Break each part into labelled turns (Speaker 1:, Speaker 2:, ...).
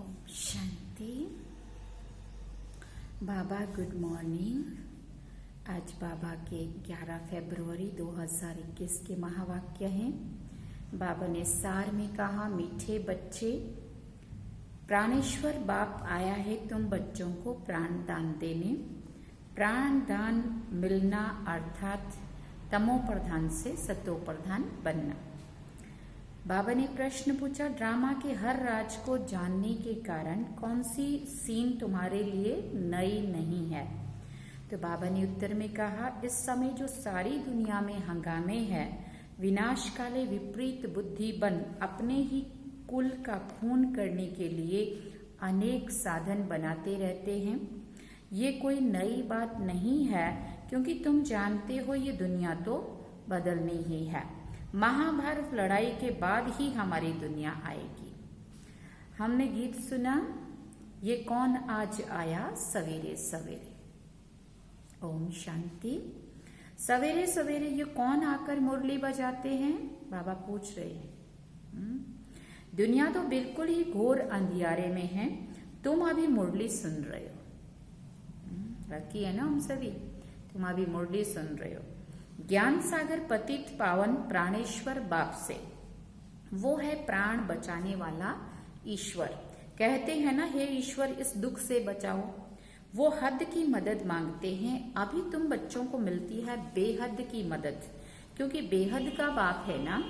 Speaker 1: ओम शांति। बाबा good morning. आज बाबा के 11 फरवरी 2021 के महावाक्य हैं। बाबा ने सार में कहा, मीठे बच्चे, प्राणेश्वर बाप आया है तुम बच्चों को प्राण दान देने। प्राण दान मिलना अर्थात तमो प्रधान से सतो प्रधान बनना। बाबा ने प्रश्न पूछा, ड्रामा के हर राज को जानने के कारण कौन सी सीन तुम्हारे लिए नई नहीं है? तो बाबा ने उत्तर में कहा, इस समय जो सारी दुनिया में हंगामे है, विनाश काले विपरीत बुद्धि बन अपने ही कुल का खून करने के लिए अनेक साधन बनाते रहते हैं। ये कोई नई बात नहीं है, क्योंकि तुम जानते हो ये दुनिया तो बदलनी ही है। महाभारत लड़ाई के बाद ही हमारी दुनिया आएगी। हमने गीत सुना, ये कौन आज आया सवेरे सवेरे। ओम शांति। सवेरे सवेरे ये कौन आकर मुरली बजाते हैं? बाबा पूछ रहे हैं। दुनिया तो बिल्कुल ही घोर अंधियारे में है, तुम अभी मुरली सुन रहे हो। रखी है ना हम सभी, तुम अभी मुरली सुन रहे हो। ज्ञान सागर पतित पावन प्राणेश्वर बाप से, वो है प्राण बचाने वाला ईश्वर। कहते हैं ना, हे ईश्वर इस दुख से बचाओ। वो हद की मदद मांगते हैं। अभी तुम बच्चों को मिलती है बेहद की मदद, क्योंकि बेहद का बाप है ना।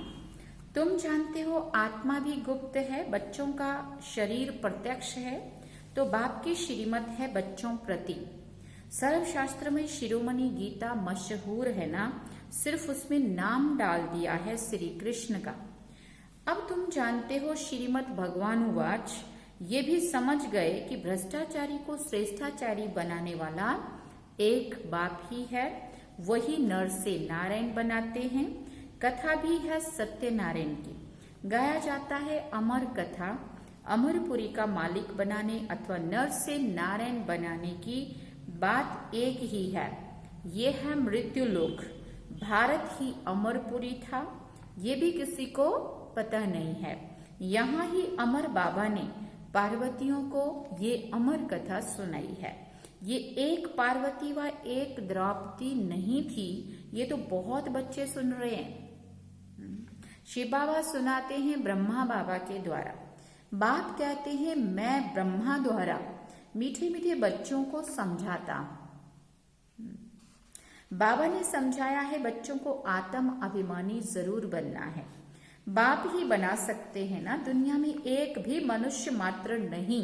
Speaker 1: तुम जानते हो आत्मा भी गुप्त है, बच्चों का शरीर प्रत्यक्ष है। तो बाप की श्रीमत है बच्चों प्रति। सर्वशास्त्र में शिरोमणि गीता मशहूर है ना, सिर्फ उसमें नाम डाल दिया है श्री कृष्ण का। अब तुम जानते हो श्रीमद् भगवानुवाच, ये भी समझ गए कि भ्रष्टाचारी को श्रेष्ठाचारी बनाने वाला एक बाप ही है। वही नर से नारायण बनाते हैं। कथा भी है सत्यनारायण की। गाया जाता है अमर कथा। अमरपुरी का मालिक बनाने अथवा नर से नारायण बनाने की बात एक ही है। ये है मृत्युलोक। भारत ही अमरपुरी था, ये भी किसी को पता नहीं है। यहाँ ही अमर बाबा ने पार्वतियों को ये अमर कथा सुनाई है। ये एक पार्वती व एक द्रौपदी नहीं थी, ये तो बहुत बच्चे सुन रहे हैं। शिव बाबा सुनाते हैं ब्रह्मा बाबा के द्वारा। बाप कहते हैं, मैं ब्रह्मा द्वारा मीठे मीठे बच्चों को समझाता हूं। बाबा ने समझाया है बच्चों को आत्म अभिमानी जरूर बनना है। बाप ही बना सकते हैं ना। दुनिया में एक भी मनुष्य मात्र नहीं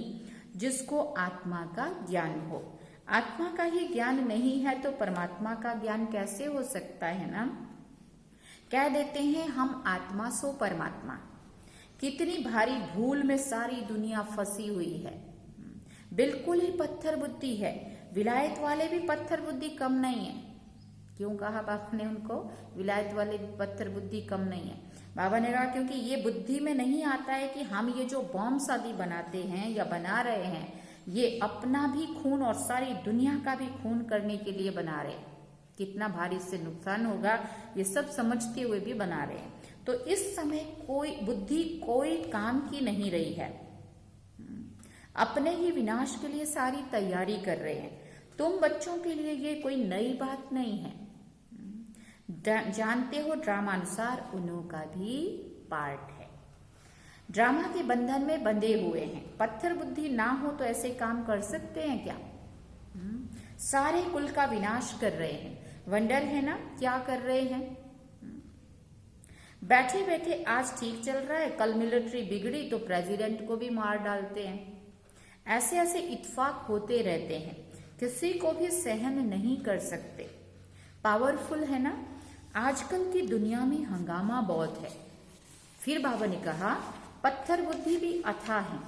Speaker 1: जिसको आत्मा का ज्ञान हो। आत्मा का ही ज्ञान नहीं है तो परमात्मा का ज्ञान कैसे हो सकता है ना। कह देते हैं हम आत्मा सो परमात्मा। कितनी भारी भूल में सारी दुनिया फंसी हुई है। बिल्कुल ही पत्थर बुद्धि है। विलायत वाले भी पत्थर बुद्धि कम नहीं है। क्यों कहा बाबा ने उनको? विलायत वाले भी पत्थर बुद्धि कम नहीं है। बाबा ने कहा क्योंकि ये बुद्धि में नहीं आता है कि हम ये जो बॉम्ब आदि बनाते हैं या बना रहे हैं, ये अपना भी खून और सारी दुनिया का भी खून करने के लिए बना रहे हैं। कितना भारी इससे नुकसान होगा ये सब समझते हुए भी बना रहे हैं। तो इस समय कोई बुद्धि कोई काम की नहीं रही है। अपने ही विनाश के लिए सारी तैयारी कर रहे हैं। तुम बच्चों के लिए ये कोई नई बात नहीं है। जानते हो ड्रामा अनुसार उन्हों का भी पार्ट है। ड्रामा के बंधन में बंधे हुए हैं। पत्थर बुद्धि ना हो तो ऐसे काम कर सकते हैं क्या? सारे कुल का विनाश कर रहे हैं। वंडर है ना, क्या कर रहे हैं? बैठे बैठे आज ठीक चल रहा है, कल मिलिट्री बिगड़ी तो प्रेसिडेंट को भी मार डालते हैं। ऐसे ऐसे इत्तेफाक होते रहते हैं, किसी को भी सहन नहीं कर सकते। पावरफुल है ना। आजकल की दुनिया में हंगामा बहुत है। फिर बाबा ने कहा पत्थर बुद्धि भी अथाह है।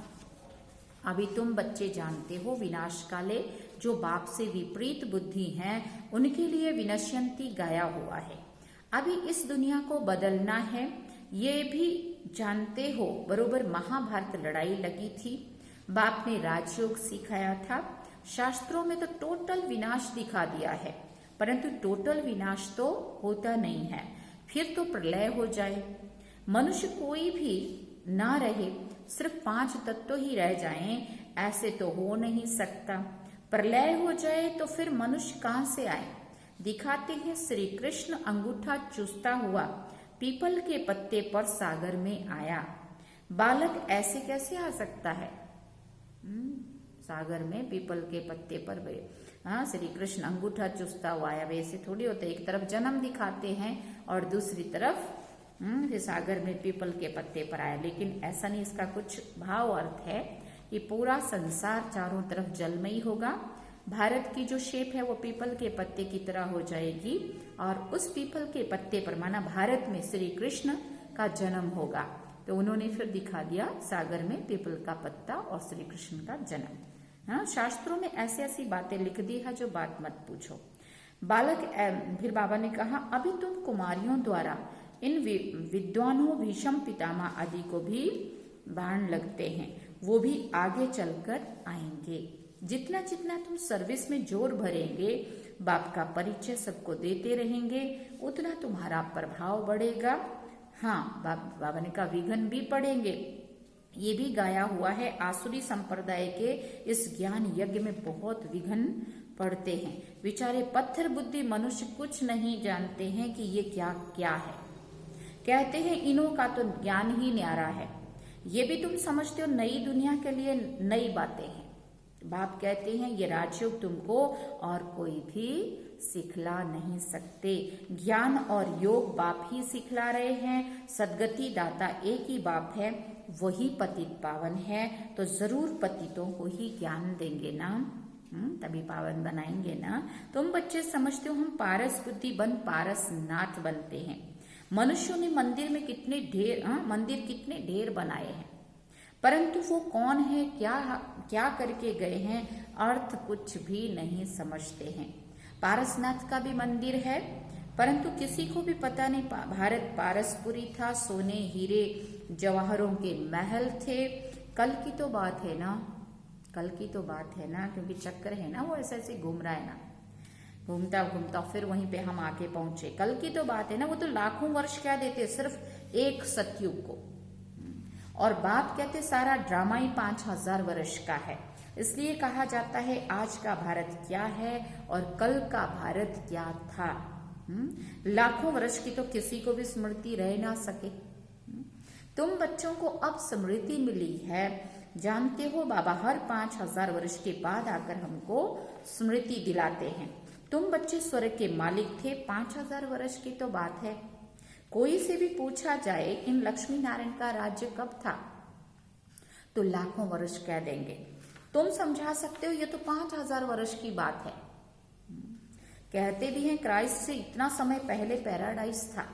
Speaker 1: अभी तुम बच्चे जानते हो विनाश काले जो बाप से विपरीत बुद्धि हैं, उनके लिए विनश्यंती गाया हुआ है। अभी इस दुनिया को बदलना है, ये भी जानते हो। बरोबर महाभारत लड़ाई लगी थी। बाप ने राजयोग सिखाया था। शास्त्रों में तो टोटल विनाश दिखा दिया है, परंतु टोटल विनाश तो होता नहीं है। फिर तो प्रलय हो जाए, मनुष्य कोई भी ना रहे सिर्फ 5 तत्व ही रह जाएं, ऐसे तो हो नहीं सकता। प्रलय हो जाए तो फिर मनुष्य कहां से आए? दिखाते हैं श्री कृष्ण अंगूठा चूसता हुआ पीपल के पत्ते पर सागर में आया। बालक ऐसे कैसे आ सकता है? सागर में पीपल के पत्ते पर श्री कृष्ण अंगूठा चूसता हुआ आया। वैसे थोड़ी होते, एक तरफ जन्म दिखाते हैं और दूसरी तरफ फिर सागर में पीपल के पत्ते पर आया। लेकिन ऐसा नहीं, इसका कुछ भाव अर्थ है कि पूरा संसार चारों तरफ जलमयी होगा। भारत की जो शेप है वो पीपल के पत्ते की तरह हो जाएगी और उस पीपल के पत्ते पर माना भारत में श्री कृष्ण का जन्म होगा। तो उन्होंने फिर दिखा दिया सागर में पीपल का पत्ता और श्री कृष्ण का जन्म। हाँ, शास्त्रों में ऐसी ऐसी बातें लिख दी है जो बात मत पूछो। बालक फिर बाबा ने कहा, अभी तुम कुमारियों द्वारा इन विद्वानों भीष्म पितामह आदि को भी बाण लगते हैं, वो भी आगे चलकर आएंगे। जितना जितना तुम सर्विस में जोर भरेंगे, बाप का परिचय सबको देते रहेंगे, उतना तुम्हारा प्रभाव बढ़ेगा। हाँ, बाबा ने कहा विघ्न भी पड़ेंगे। ये भी गाया हुआ है, आसुरी संप्रदाय के इस ज्ञान यज्ञ में बहुत विघ्न पड़ते हैं। बेचारे पत्थर बुद्धि मनुष्य कुछ नहीं जानते हैं कि ये क्या क्या है। कहते हैं इन्हों का तो ज्ञान ही न्यारा है। ये भी तुम समझते हो नई दुनिया के लिए नई बातें हैं। बाप कहते हैं ये राजयोग तुमको और कोई भी सिखला नहीं सकते। ज्ञान और योग बाप ही सिखला रहे हैं। सदगति दाता एक ही बाप है, वही पतित पावन है। तो जरूर पतितों को ही ज्ञान देंगे ना, तभी पावन बनाएंगे ना। तुम बच्चे समझते हो हम पारस बुद्धि बन पारस नाथ बनते हैं। मनुष्यों ने मंदिर में मंदिर कितने ढेर बनाए हैं, परंतु वो कौन है, क्या करके गए हैं, अर्थ कुछ भी नहीं समझते हैं। पारसनाथ का भी मंदिर है, परंतु किसी को भी पता नहीं भारत पारसपुरी था, सोने हीरे जवाहरों के महल थे। कल की तो बात है ना, कल की तो बात है ना, क्योंकि चक्कर है ना वो ऐसे ऐसे घूम रहा है ना, घूमता घूमता फिर वहीं पे हम आके पहुंचे। कल की तो बात है ना, वो तो लाखों वर्ष क्या देते, सिर्फ एक सतयुग को। और बाप कहते सारा ड्रामा ही 5000 वर्ष का है। इसलिए कहा जाता है आज का भारत क्या है और कल का भारत क्या था। लाखों वर्ष की तो किसी को भी स्मृति रह ना सके। तुम बच्चों को अब स्मृति मिली है। जानते हो बाबा हर 5000 वर्ष के बाद आकर हमको स्मृति दिलाते हैं। तुम बच्चे स्वर्ग के मालिक थे, 5000 वर्ष की तो बात है। कोई से भी पूछा जाए इन लक्ष्मी नारायण का राज्य कब था, तो लाखों वर्ष कह देंगे। तुम समझा सकते हो ये तो 5000 वर्ष की बात है। कहते भी हैं क्राइस्ट से इतना समय पहले पैराडाइज था।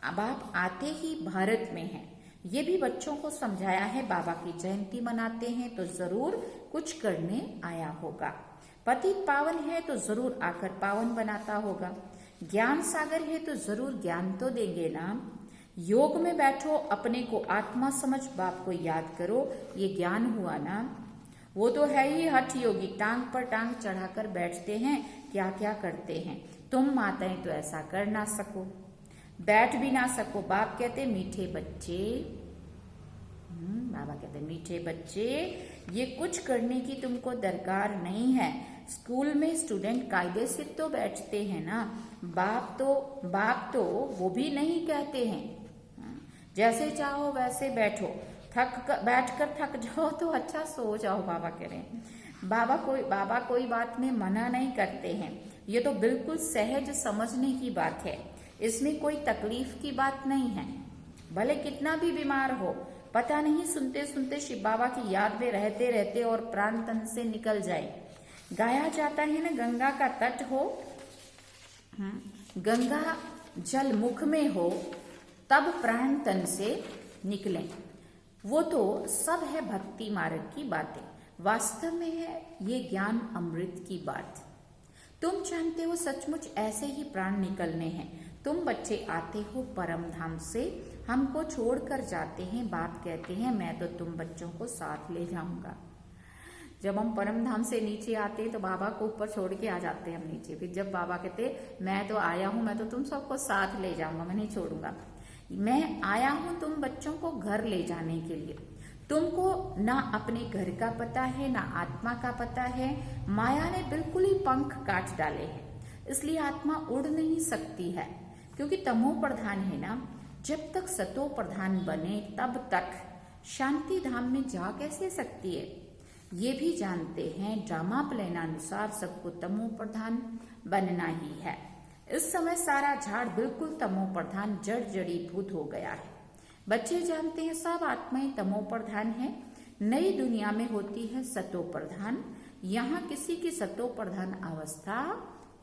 Speaker 1: अब आप आते ही भारत में हैं। ये भी बच्चों को समझाया है। बाबा की जयंती मनाते हैं तो जरूर कुछ करने आया होगा। पतित पावन है तो जरूर आकर पावन बनाता होगा। ज्ञान सागर है तो जरूर ज्ञान तो देंगे ना। योग में बैठो, अपने को आत्मा समझ बाप को याद करो, ये ज्ञान हुआ ना। वो तो है ही हठ योगी, टांग पर टांग चढ़ाकर बैठते हैं, क्या क्या करते हैं। तुम माताएं तो ऐसा कर ना सको, बैठ भी ना सको। बाप कहते मीठे बच्चे, बाबा कहते मीठे बच्चे, ये कुछ करने की तुमको दरकार नहीं है। स्कूल में स्टूडेंट कायदे से तो बैठते हैं ना। बाप तो वो भी नहीं कहते हैं जैसे चाहो वैसे बैठो, बैठकर थक जाओ तो अच्छा सो जाओ। बाबा कह रहे हैं बाबा कोई बात में मना नहीं करते हैं। ये तो बिल्कुल सहज समझने की बात है, इसमें कोई तकलीफ की बात नहीं है। भले कितना भी बीमार हो, पता नहीं सुनते सुनते शिव बाबा की याद में रहते रहते और प्राण तन से निकल जाए। गाया जाता है ना, गंगा का तट हो, गंगा जल मुख में हो, तब प्राण तन से निकले। वो तो सब है भक्ति मार्ग की बातें, वास्तव में है ये ज्ञान अमृत की बात। तुम जानते हो सचमुच ऐसे ही प्राण निकलने हैं। तुम बच्चे आते हो परम धाम से, हमको छोड़कर जाते हैं। बाप कहते हैं मैं तो तुम बच्चों को साथ ले जाऊंगा। जब हम परम धाम से नीचे आते तो बाबा को ऊपर छोड़ के आ जाते हैं हम नीचे। फिर जब बाबा कहते मैं तो आया हूं, मैं तो तुम सबको साथ ले जाऊंगा, मैं नहीं छोड़ूंगा। मैं आया हूं तुम बच्चों को घर ले जाने के लिए। तुमको ना अपने घर का पता है, ना आत्मा का पता है। माया ने बिल्कुल ही पंख काट डाले हैं, इसलिए आत्मा उड़ नहीं सकती है, क्योंकि तमो प्रधान है ना। जब तक सतो प्रधान बने तब तक शांति धाम में जा कैसे सकती है। ये भी जानते हैं ड्रामा प्लानानुसार सबको तमो प्रधान बनना ही है। इस समय सारा झाड़ बिल्कुल तमो प्रधान जड़ जड़ीभूत हो गया है। बच्चे जानते हैं सब आत्माएं तमो प्रधान है। नई दुनिया में होती है सतो प्रधान। यहाँ किसी की सतो प्रधान अवस्था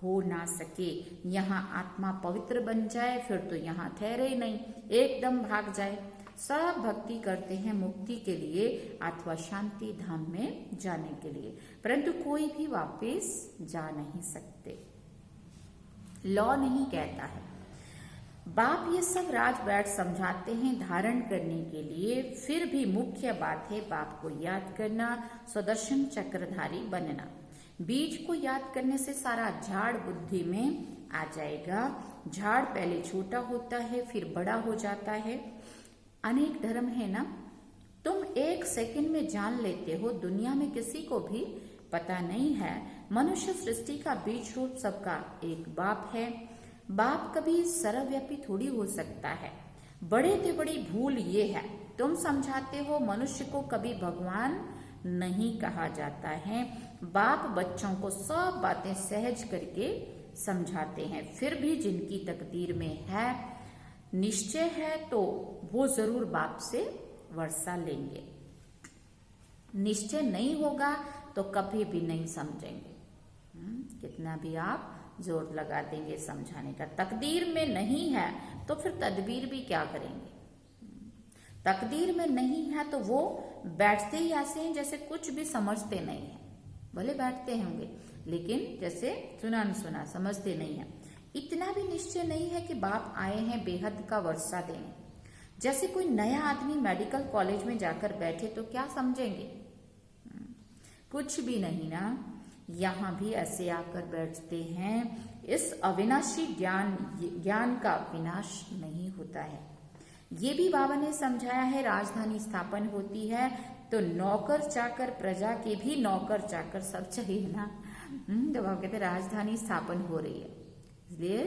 Speaker 1: हो ना सके। यहाँ आत्मा पवित्र बन जाए फिर तो यहाँ ठहरे नहीं, एकदम भाग जाए। सब भक्ति करते हैं मुक्ति के लिए अथवा शांति धाम में जाने के लिए, परंतु कोई भी वापस जा नहीं सकते। लॉ नहीं कहता है। बाप ये सब राज बैठ समझाते हैं धारण करने के लिए। फिर भी मुख्य बात है बाप को याद करना, सुदर्शन चक्रधारी बनना। बीज को याद करने से सारा झाड़ बुद्धि में आ जाएगा। झाड़ पहले छोटा होता है फिर बड़ा हो जाता है। अनेक धर्म है ना, तुम एक सेकंड में जान लेते हो। दुनिया में किसी को भी पता नहीं है। मनुष्य सृष्टि का बीज रूप सबका एक बाप है। बाप कभी सर्वव्यापी थोड़ी हो सकता है। बड़े से बड़ी भूल ये है तुम समझाते हो मनुष्य को कभी भगवान नहीं कहा जाता है। बाप बच्चों को सब बातें सहज करके समझाते हैं। फिर भी जिनकी तकदीर में है निश्चय है तो वो जरूर बाप से वर्षा लेंगे। निश्चय नहीं होगा तो कभी भी नहीं समझेंगे। कितना भी आप जोर लगा देंगे समझाने का, तकदीर में नहीं है तो फिर तदबीर भी क्या करेंगे। तकदीर में नहीं है तो वो बैठते ही ऐसे हैं जैसे कुछ भी समझते नहीं है। भले बैठते होंगे लेकिन जैसे सुना न सुना समझते नहीं है। इतना भी निश्चय नहीं है कि बाप आए हैं बेहद का वर्षा देने। जैसे कोई नया आदमी मेडिकल कॉलेज में जाकर बैठे तो क्या समझेंगे, कुछ भी नहीं ना। यहाँ भी ऐसे आकर बैठते हैं। इस अविनाशी ज्ञान का विनाश नहीं होता है। ये भी बाबा ने समझाया है। राजधानी स्थापन होती है तो नौकर चाकर, प्रजा के भी नौकर चाकर सब चाहिए ना। तो बाबा कहते राजधानी स्थापन हो रही है। इसलिए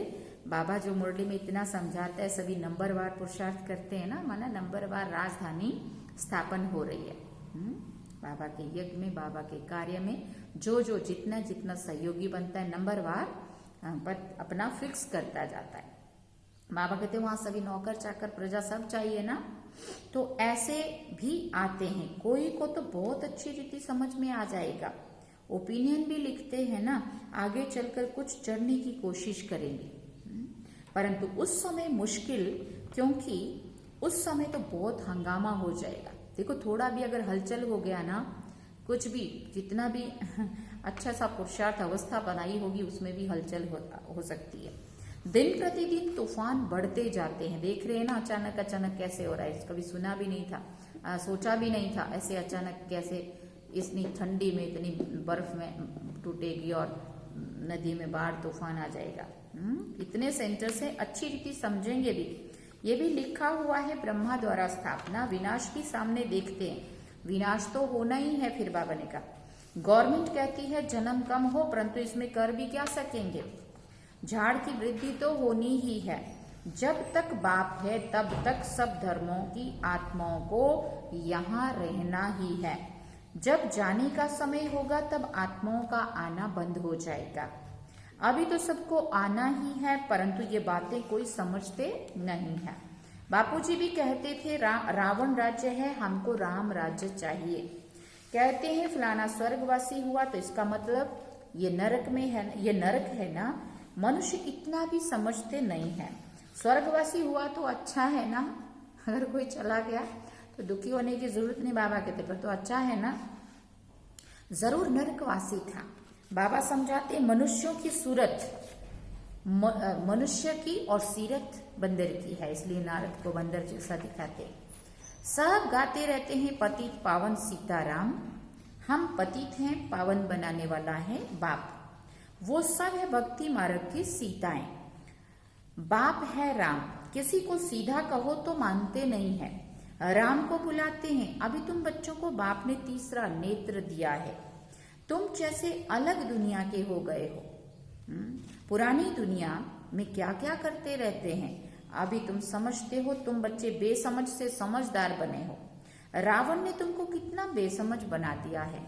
Speaker 1: बाबा जो मुरली में इतना समझाता है, सभी नंबरवार पुरुषार्थ करते हैं ना, माना नंबरवार राजधानी स्थापन हो रही है। बाबा के यज्ञ में, बाबा के कार्य में जो जो जितना जितना सहयोगी बनता है नंबरवार अपना फिक्स करता जाता है। बाबा कहते हैं वहां सभी नौकर चाकर प्रजा सब चाहिए ना। तो ऐसे भी आते हैं। कोई को तो बहुत अच्छी रीति समझ में आ जाएगा, ओपिनियन भी लिखते हैं ना, आगे चलकर कुछ चढ़ने की कोशिश करेंगे, परंतु उस समय मुश्किल, क्योंकि उस समय तो बहुत हंगामा हो जाएगा। देखो थोड़ा भी अगर हलचल हो गया ना, कुछ भी जितना भी अच्छा सा पुरुषार्थ अवस्था बनाई होगी उसमें भी हलचल हो सकती है। दिन प्रतिदिन तूफान बढ़ते जाते हैं। देख रहे हैं ना अचानक अचानक कैसे हो रहा है। कभी सुना भी नहीं था, सोचा भी नहीं था ऐसे अचानक कैसे इतनी ठंडी में इतनी बर्फ में टूटेगी और नदी में बाढ़ तूफान आ जाएगा। इतने सेंटर से अच्छी रीति समझेंगे भी। ये भी लिखा हुआ है ब्रह्मा द्वारा स्थापना, विनाश भी सामने देखते हैं। विनाश तो होना ही है। फिर बाबा ने कहा गवर्नमेंट कहती है जन्म कम हो, परंतु इसमें कर भी क्या सकेंगे। झाड़ की वृद्धि तो होनी ही है। जब तक बाप है तब तक सब धर्मों की आत्माओं को यहाँ रहना ही है। जब जाने का समय होगा तब आत्माओं का आना बंद हो जाएगा। अभी तो सबको आना ही है, परंतु ये बातें कोई समझते नहीं है। बापूजी भी कहते थे रावण राज्य है, हमको राम राज्य चाहिए। कहते हैं फलाना स्वर्गवासी हुआ तो इसका मतलब ये नरक में है, ये नरक है ना। मनुष्य इतना भी समझते नहीं है। स्वर्गवासी हुआ तो अच्छा है ना, अगर कोई चला गया तो दुखी होने की जरूरत नहीं। बाबा कहते पर तो अच्छा है ना। जरूर नरकवासी था। बाबा समझाते मनुष्यों की सूरत मनुष्य की और सीरत बंदर की है, इसलिए नारद को बंदर जैसा दिखाते। सब गाते रहते हैं पतित पावन सीताराम। हम पतित हैं, पावन बनाने वाला है बाप। वो सब है भक्ति मार्ग की सीताएं। बाप है राम। किसी को सीधा कहो तो मानते नहीं है। राम को बुलाते हैं, अभी तुम बच्चों को बाप ने तीसरा नेत्र दिया है, तुम जैसे अलग दुनिया के हो गए हो। पुरानी दुनिया में क्या क्या करते रहते हैं, अभी तुम समझते हो, तुम बच्चे बेसमझ से समझदार बने हो। रावण ने तुमको कितना बेसमझ बना दिया है।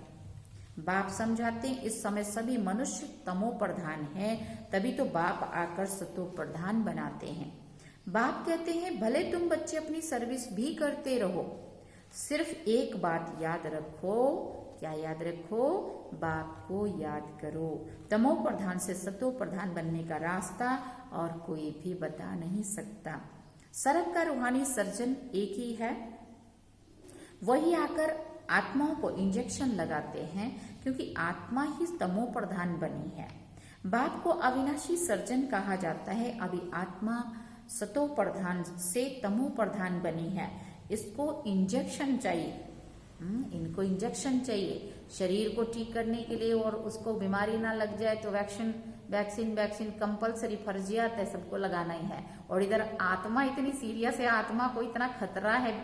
Speaker 1: बाप समझाते हैं इस समय सभी मनुष्य तमो प्रधान है, तभी तो बाप आकर सतो प्रधान बनाते हैं। बाप कहते हैं भले तुम बच्चे अपनी सर्विस भी करते रहो, सिर्फ एक बात याद रखो। क्या याद रखो? बाप को याद करो। तमो प्रधान से सतो प्रधान बनने का रास्ता और कोई भी बता नहीं सकता। सर्व का रूहानी सर्जन एक ही है, वही आकर आत्माओं को इंजेक्शन लगाते हैं, क्योंकि आत्मा ही तमो प्रधान बनी है। बाप को अविनाशी सर्जन कहा जाता है। अभी आत्मा सतो प्रधान से तमो प्रधान बनी है, इसको इंजेक्शन चाहिए। इनको इंजेक्शन चाहिए शरीर को ठीक करने के लिए, और उसको बीमारी ना लग जाए तो वैक्सीन कंपलसरी फर्जियात है, सबको लगाना ही है। और इधर आत्मा इतनी सीरियस है, आत्मा को इतना खतरा है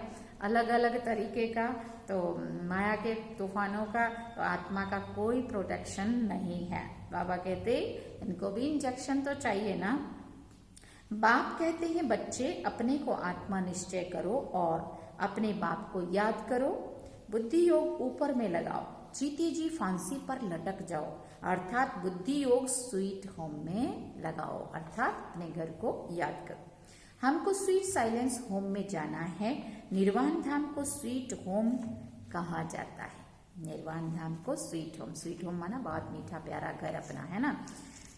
Speaker 1: अलग अलग तरीके का, तो माया के तूफानों का, तो आत्मा का कोई प्रोटेक्शन नहीं है। बाबा कहते इनको भी इंजेक्शन तो चाहिए ना। बाप कहते हैं बच्चे अपने को आत्मा निश्चय करो और अपने बाप को याद करो। बुद्धि योग ऊपर में लगाओ, जीते जी फांसी पर लटक जाओ, अर्थात बुद्धि योग स्वीट होम में लगाओ, अर्थात अपने घर को याद करो। हमको स्वीट साइलेंस होम में जाना है। निर्वाण धाम को स्वीट होम कहा जाता है। निर्वाण धाम को स्वीट होम माना बहुत मीठा प्यारा घर अपना, है ना।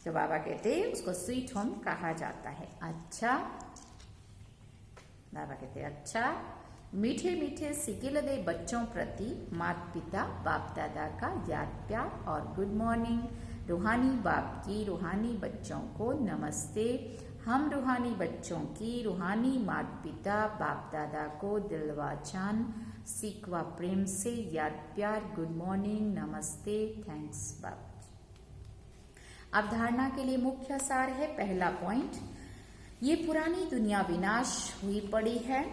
Speaker 1: तो बाबा कहते हैं उसको स्वीट होम कहा जाता है। अच्छा, बाबा कहते हैं अच्छा, मीठे मीठे सिकिल दे बच्चों प्रति माता पिता बाप दादा का याद प्यार और गुड मॉर्निंग। रूहानी बाप की रूहानी बच्चों को नमस्ते। हम रूहानी बच्चों की रूहानी माता पिता बाप दादा को दिलवा जान सीखवा प्रेम से याद प्यार गुड मॉर्निंग नमस्ते थैंक्स बाप। अवधारणा के लिए मुख्य सार है। पहला पॉइंट, ये पुरानी दुनिया विनाश हुई पड़ी है,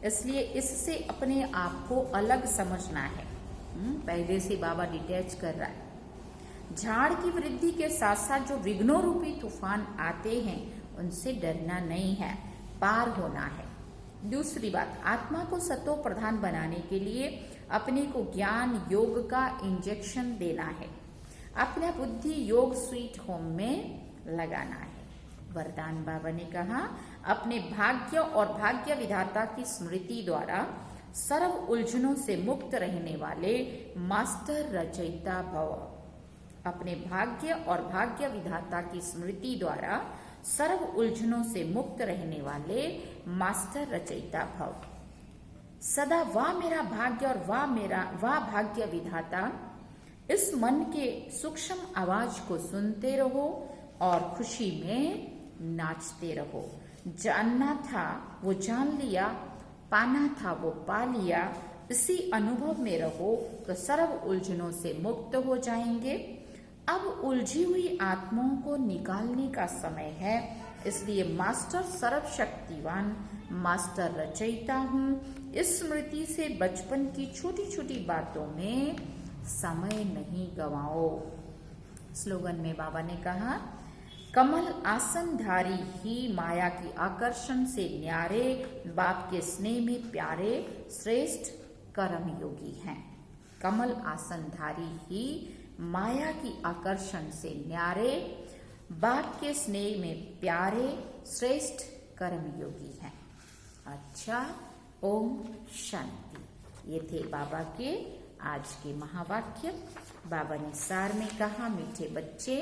Speaker 1: इसलिए इससे अपने आप को अलग समझना है। पहले से बाबा डिटैच कर रहा है। झाड़ की वृद्धि के साथ साथ जो विघ्नों रूपी तूफान आते हैं उनसे डरना नहीं है, पार होना है। दूसरी बात, आत्मा को सतो प्रधान बनाने के लिए अपने को ज्ञान योग का इंजेक्शन देना है, अपना बुद्धि योग स्वीट होम में लगाना है। वरदान बाबा ने कहा अपने भाग्य और भाग्य विधाता की स्मृति द्वारा सर्व उलझनों से मुक्त रहने वाले मास्टर रचयिता भव। अपने भाग्य और भाग्य विधाता की स्मृति द्वारा सर्व उलझनों से मुक्त रहने वाले मास्टर रचयिता भव। सदा वाह मेरा भाग्य और वाह भाग्य विधाता, इस मन के सूक्ष्म आवाज को सुनते रहो और खुशी में नाचते रहो। जानना था वो जान लिया, पाना था वो पा लिया, इसी अनुभव में रहो तो सर्व उलझनों से मुक्त हो जाएंगे। अब उलझी हुई आत्माओं को निकालने का समय है, इसलिए मास्टर सर्वशक्तिवान मास्टर रचयिता हूँ। इस स्मृति से बचपन की छोटी छोटी बातों में समय नहीं गवाओ। स्लोगन में बाबा ने कहा कमल आसनधारी ही माया की आकर्षण से न्यारे, बाप के स्नेह में प्यारे श्रेष्ठ कर्मयोगी हैं। कमल आसनधारी ही माया की आकर्षण से न्यारे, बाप के स्नेह में प्यारे श्रेष्ठ कर्मयोगी हैं। अच्छा, ओम शांति। ये थे बाबा के आज के महावाक्य। बाबा ने सार में कहा मीठे बच्चे,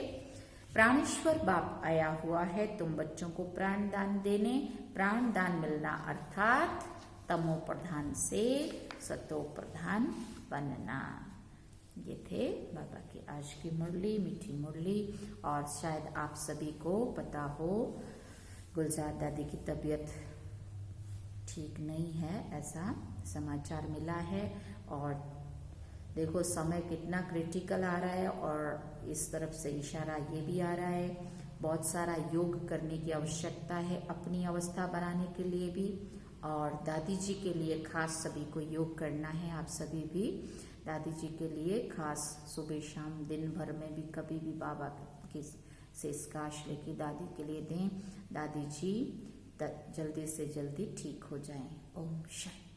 Speaker 1: प्राणेश्वर बाप आया हुआ है तुम बच्चों को प्राण दान देने। प्राण दान मिलना अर्थात तमो प्रधान से सतो प्रधान बनना। ये थे बाबा की आज की मुरली, मीठी मुरली। और शायद आप सभी को पता हो गुलजार दादी की तबीयत ठीक नहीं है, ऐसा समाचार मिला है। और देखो समय कितना क्रिटिकल आ रहा है, और इस तरफ से इशारा ये भी आ रहा है बहुत सारा योग करने की आवश्यकता है अपनी अवस्था बनाने के लिए भी, और दादी जी के लिए खास सभी को योग करना है। आप सभी भी दादी जी के लिए खास सुबह शाम दिन भर में भी कभी भी बाबा के शेष काश लेके दादी के लिए दें। दादी जी जल्दी से जल्दी ठीक हो जाएं। ओम शांति।